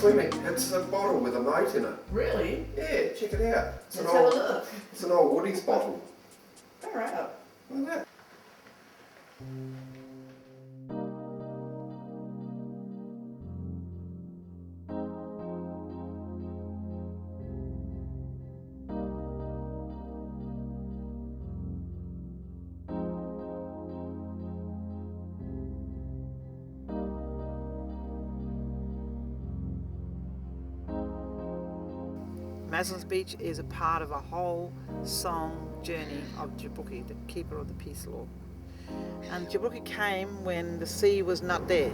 swimming. It's a bottle with a moat in it. Really? Yeah, check it out. Let's have a look. It's an old Woody's bottle. All right. Look at that. Maslin's Beach is a part of a whole song journey of Jabuki, the keeper of the peace law. And Jabuki came when the sea was not there,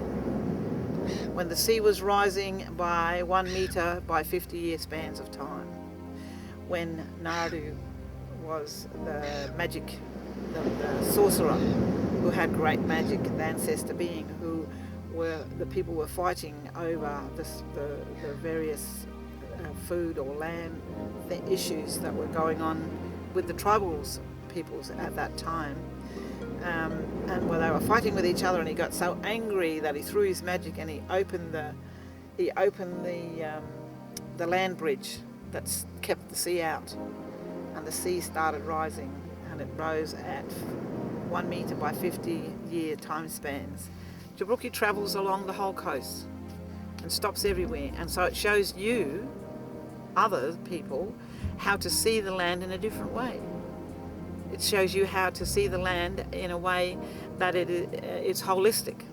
when the sea was rising by 1 metre by 50-year spans of time, when Nadu was the magic, the sorcerer who had great magic, the ancestor being who were, the people were fighting over the various food or land, the issues that were going on with the tribal peoples at that time, and where they were fighting with each other, and he got so angry that he threw his magic and he opened the land bridge that kept the sea out, and the sea started rising, and it rose at 1 metre by 50-year time spans. Jabuki travels along the whole coast and stops everywhere, and so it shows you, other people, how to see the land in a different way. It shows you how to see the land in a way that it's holistic,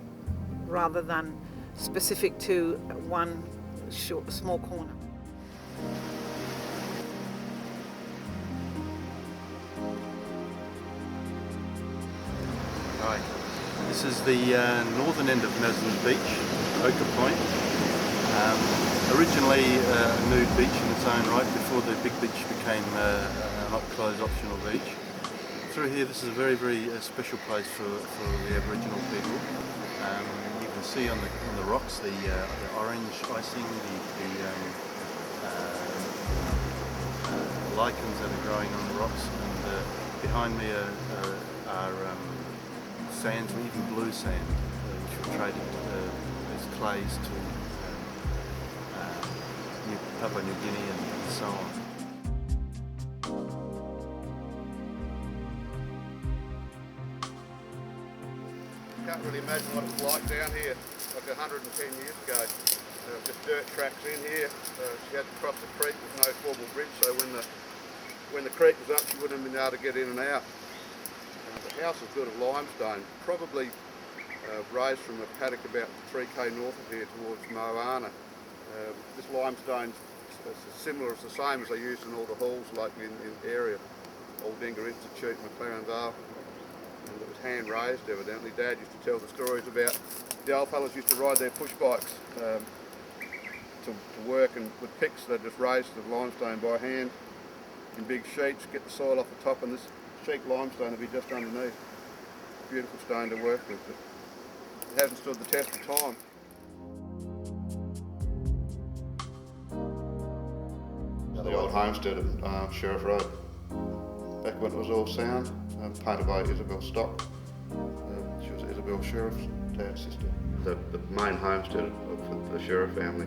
rather than specific to one small corner. Hi, this is the northern end of Maslin Beach, Oka Point. Originally a nude beach in its own right before the big beach became a not closed optional beach. Through here, this is a very, very special place for the Aboriginal people. You can see on the rocks the orange icing, the lichens that are growing on the rocks, and behind me are sands, or even blue sand, which were traded as clays to Papua New Guinea and so on. Can't really imagine what it was like down here like 110 years ago. Just dirt tracks in here. She had to cross the creek with no formal bridge, so when the creek was up she wouldn't have been able to get in and out. The house is built of limestone, probably raised from a paddock about 3k north of here towards Moana. This limestone is similar, it's the same as they use in all the halls locally in the area, Aldinga Institute, McLaren Vale, and it was hand raised evidently. Dad used to tell the stories about the old fellas used to ride their push bikes to work, and with picks they just raised the limestone by hand in big sheets, get the soil off the top, and this sheet limestone would be just underneath. Beautiful stone to work with, but it hasn't stood the test of time. The old homestead at Sheriff Road, back when it was all sound, painted by Isabel Stock. She was Isabel Sheriff's dad's sister. The main homestead of the Sheriff family,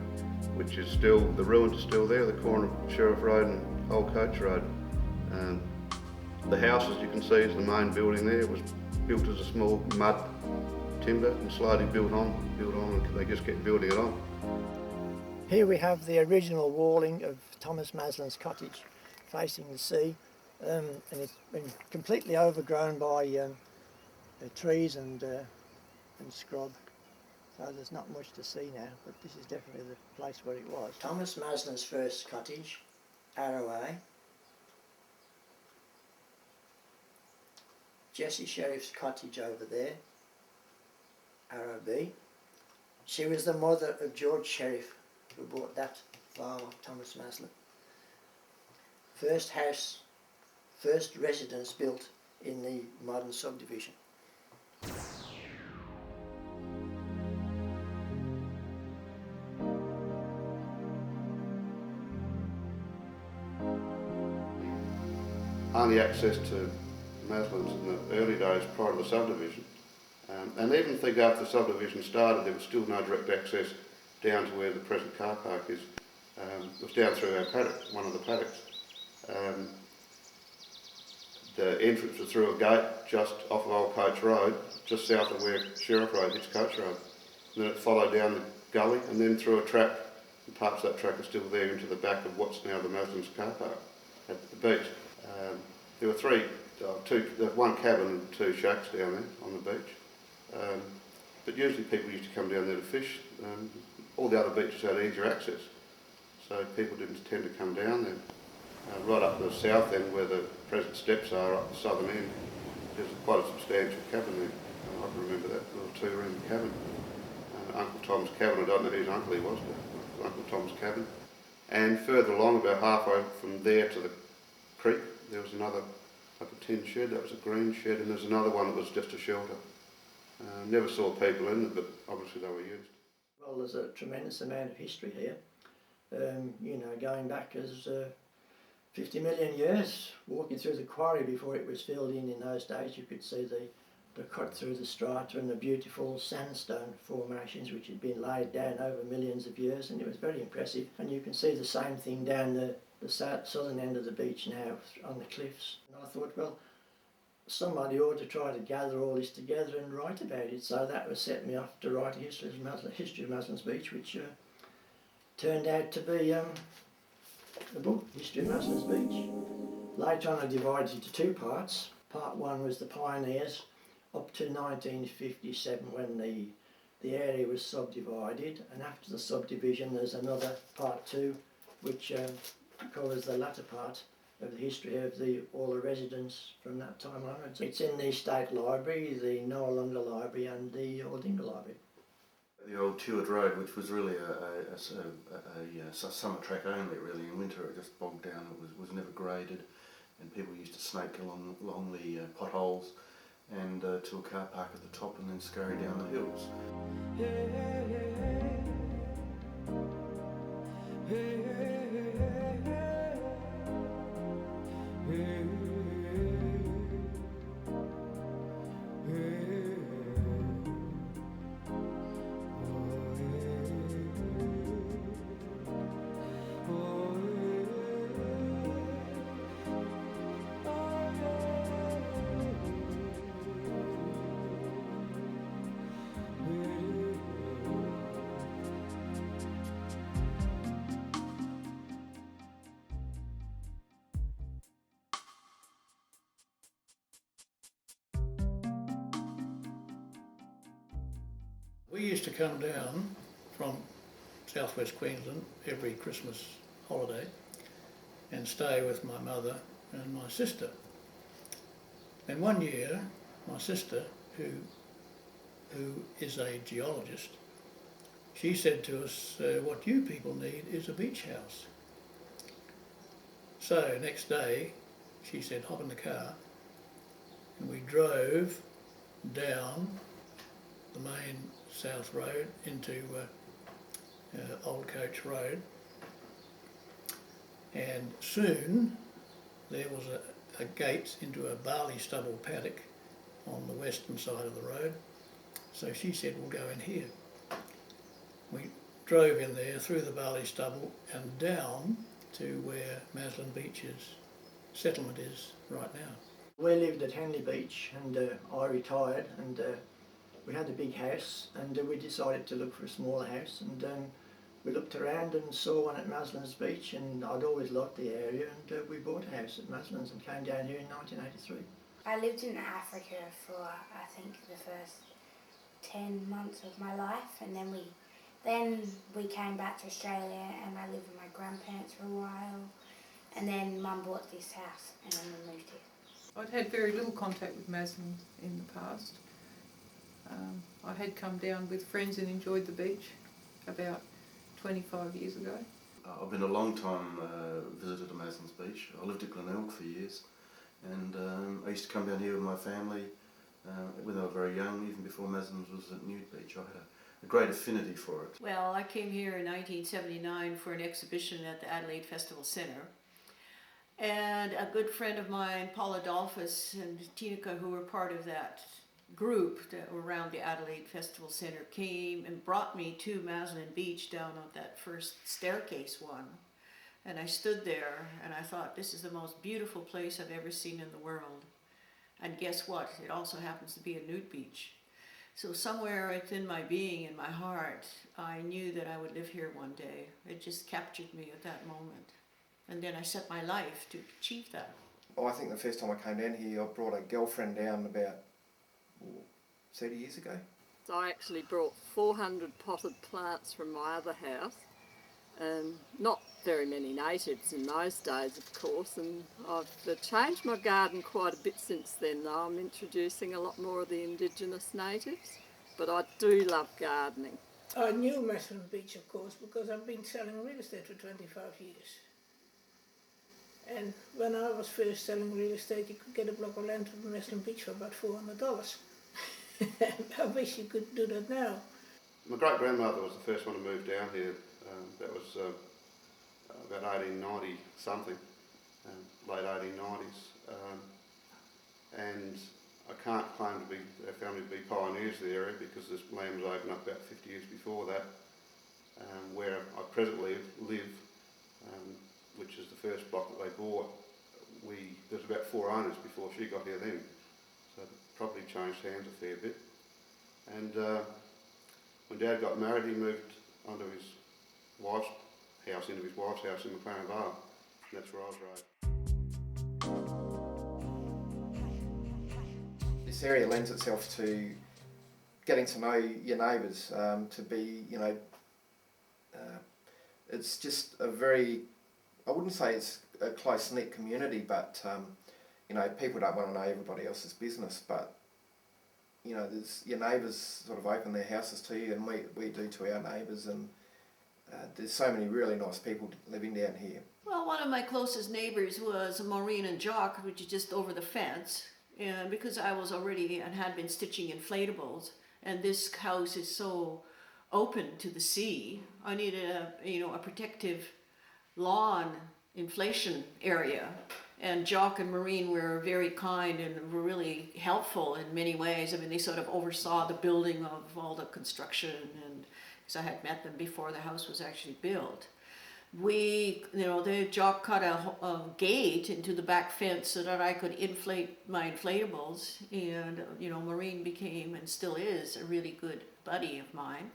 which is still, the ruins are still there, the corner of Sheriff Road and Old Coach Road. The house, as you can see, is the main building there. It was built as a small mud timber and slowly built on, and they just kept building it on. Here we have the original walling of Thomas Maslin's cottage facing the sea, and it's been completely overgrown by trees and scrub, so there's not much to see now, but this is definitely the place where it was. Thomas Maslin's first cottage, Arroway. Jessie Sheriff's cottage over there, Arrow B. She was the mother of George Sheriff, who bought that farm of Thomas Maslin. First house, first residence built in the modern subdivision. Only access to Maslins in the early days prior to the subdivision. And even think after the subdivision started, there was still no direct access down to where the present car park is. It was down through our paddock, one of the paddocks. The entrance was through a gate just off of Old Coach Road, just south of where Sheriff Road hits Coach Road. And then it followed down the gully and then through a track, and parts of that track are still there into the back of what's now the Maslin's car park at the beach. There were one cabin and 2 shacks down there on the beach. But usually people used to come down there to fish. All the other beaches had easier access, so people didn't tend to come down there. Right up the south end where the present steps are, up the southern end, there's quite a substantial cabin there. I can remember that little 2-room cabin. Uncle Tom's cabin, I don't know whose uncle he was, but Uncle Tom's cabin. And further along, about halfway from there to the creek, there was another, like a tin shed, that was a green shed, and there's another one that was just a shelter. Never saw people in them, but obviously they were used. Well, there's a tremendous amount of history here, you know, going back as 50 million years. Walking through the quarry before it was filled in those days, you could see the cut through the strata and the beautiful sandstone formations which had been laid down over millions of years, and it was very impressive. And you can see the same thing down the southern end of the beach now on the cliffs. And I thought, well, somebody ought to try to gather all this together and write about it. So that was set me off to write a history of Maslin's Beach, which turned out to be the book, History of Maslin's Beach. Later on I divided it into 2 parts. Part 1 was the pioneers up to 1957 when the area was subdivided, and after the subdivision there's another part 2 which covers the latter part of the history of all the residents from that time onwards. It's in the State Library, the Noarlunga Library and the Aldinga Library. The old Tuart Road, which was really a summer track only, really. In winter it just bogged down, it was never graded, and people used to snake along the potholes and to a car park at the top and then scurry down the hills. We used to come down from southwest Queensland every Christmas holiday and stay with my mother and my sister. And one year, my sister, who is a geologist, she said to us, what you people need is a beach house. So next day, she said, hop in the car, and we drove down the main South Road into Old Coach Road, and soon there was a gate into a barley stubble paddock on the western side of the road. So she said, we'll go in here. We drove in there through the barley stubble and down to where Maslin Beach's settlement is right now. We lived at Henley Beach, and I retired, and we had a big house, and we decided to look for a smaller house, and we looked around and saw one at Maslin's Beach, and I'd always liked the area, and we bought a house at Maslin's and came down here in 1983. I lived in Africa for I think the first 10 months of my life, and then we came back to Australia, and I lived with my grandparents for a while, and then Mum bought this house and then we moved here. I'd had very little contact with Maslin in the past. I had come down with friends and enjoyed the beach about 25 years ago. I've been a long time visitor to Maslin's Beach. I lived at Glenelg for years, and I used to come down here with my family when I was very young, even before Maslin's was at Nude Beach. I had a great affinity for it. Well, I came here in 1979 for an exhibition at the Adelaide Festival Centre, and a good friend of mine, Paul Adolphus and Tinica, who were part of that group that were around the Adelaide Festival Centre came and brought me to Maslin Beach down on that first staircase one. And I stood there and I thought, this is the most beautiful place I've ever seen in the world. And guess what? It also happens to be a nude beach. So somewhere within my being, in my heart, I knew that I would live here one day. It just captured me at that moment. And then I set my life to achieve that. Oh, I think the first time I came down here, I brought a girlfriend down about 30 years ago. So I actually brought 400 potted plants from my other house. Not very many natives in those days, of course, and I've changed my garden quite a bit since then, though. I'm introducing a lot more of the indigenous natives, but I do love gardening. I knew Maslin Beach, of course, because I've been selling real estate for 25 years. And when I was first selling real estate, you could get a block of land from Maslin Beach for about $400. I wish you could do that now. My great-grandmother was the first one to move down here. That was about 1890 something, late 1890s. And I can't claim to be our family to be pioneers of the area because this land was opened up about 50 years before that. Where I presently live, which is the first block that they bought, there was about 4 owners before she got here then. So the property changed hands a fair bit. And when Dad got married, he moved onto his wife's house, into his wife's house in McLaren Vale. And that's where I was raised. This area lends itself to getting to know your neighbours, to be, it's just a very, I wouldn't say it's a close-knit community, but, people don't want to know everybody else's business, but, there's your neighbours sort of open their houses to you, and we do to our neighbours, and there's so many really nice people living down here. Well, one of my closest neighbors was Maureen and Jock, which is just over the fence. And because I was already and had been stitching inflatables, and this house is so open to the sea, I needed a protective lawn inflation area. And Jock and Maureen were very kind and were really helpful in many ways. I mean, they sort of oversaw the building of all the construction, and because I had met them before the house was actually built. Jock cut a gate into the back fence so that I could inflate my inflatables, and Maureen became and still is a really good buddy of mine.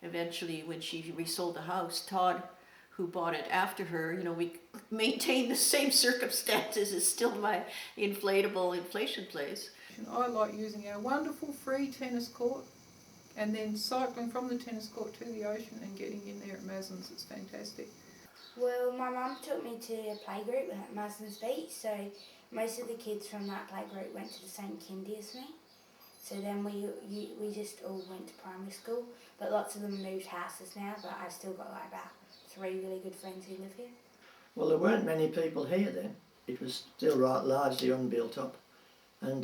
Eventually, when she resold the house, Todd, who bought it after her, we maintained the same circumstances. It's still my inflatable inflation place. I like using our wonderful free tennis court and then cycling from the tennis court to the ocean and getting in there at Maslin's. It's fantastic. Well, my mum took me to a playgroup at Maslin's Beach, so most of the kids from that playgroup went to the same kindy as me. So then we just all went to primary school, but lots of them moved houses now, but I've still got like about 3 really good friends who live here. Well, there weren't many people here then. It was still largely unbuilt up, and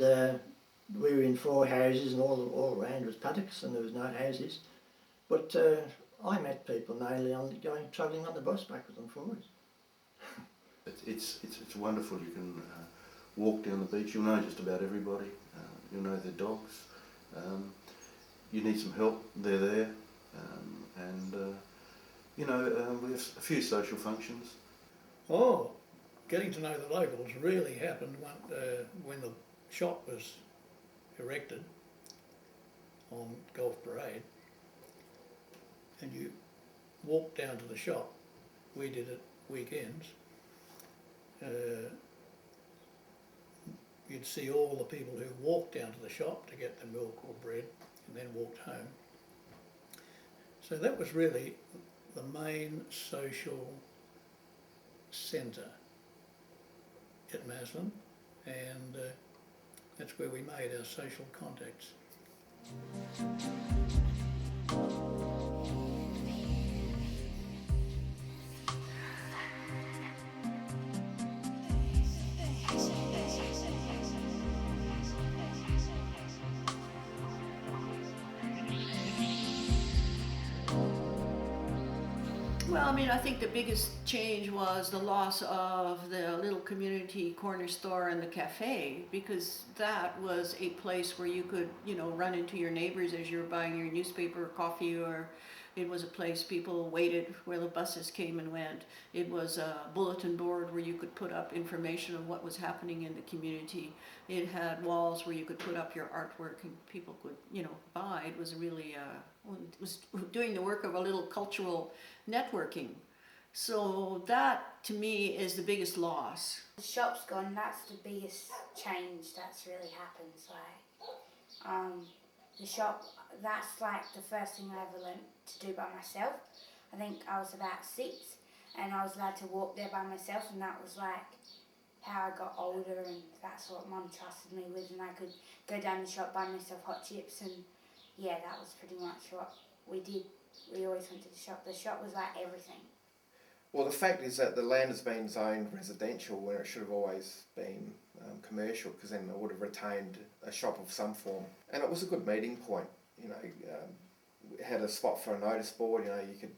we were in 4 houses, and all around was paddocks, and there was no houses. But I met people mainly travelling on the bus backwards and forwards. It's wonderful. You can walk down the beach. You'll know just about everybody. You'll know their dogs. You need some help, they're there. We have a few social functions. Oh, getting to know the locals really happened when the shop was erected on Gulf Parade, and you walk down to the shop. We did it weekends. You'd see all the people who walked down to the shop to get the milk or bread and then walked home. So that was really the main social centre at Maslin, and that's where we made our social contacts. Well, I mean, I think the biggest change was the loss of the little community corner store and the cafe, because that was a place where you could, you know, run into your neighbors as you were buying your newspaper or coffee, or it was a place people waited where the buses came and went. It was a bulletin board where you could put up information of what was happening in the community. It had walls where you could put up your artwork and people could, you know, buy. It was really, it was doing the work of a little cultural networking. So that to me is the biggest loss. The shop's gone, that's the biggest change that's really happened. Like, the shop, that's like the first thing I ever learnt to do by myself. I think I was about 6 and I was allowed to walk there by myself, and that was like how I got older, and that's what Mum trusted me with, and I could go down the shop, buy myself hot chips, and yeah, that was pretty much what we did. We always went to the shop. The shop was like everything. Well, the fact is that the land has been zoned residential where it should have always been commercial, because then it would have retained a shop of some form. And it was a good meeting point. You know, it had a spot for a notice board. You know, you could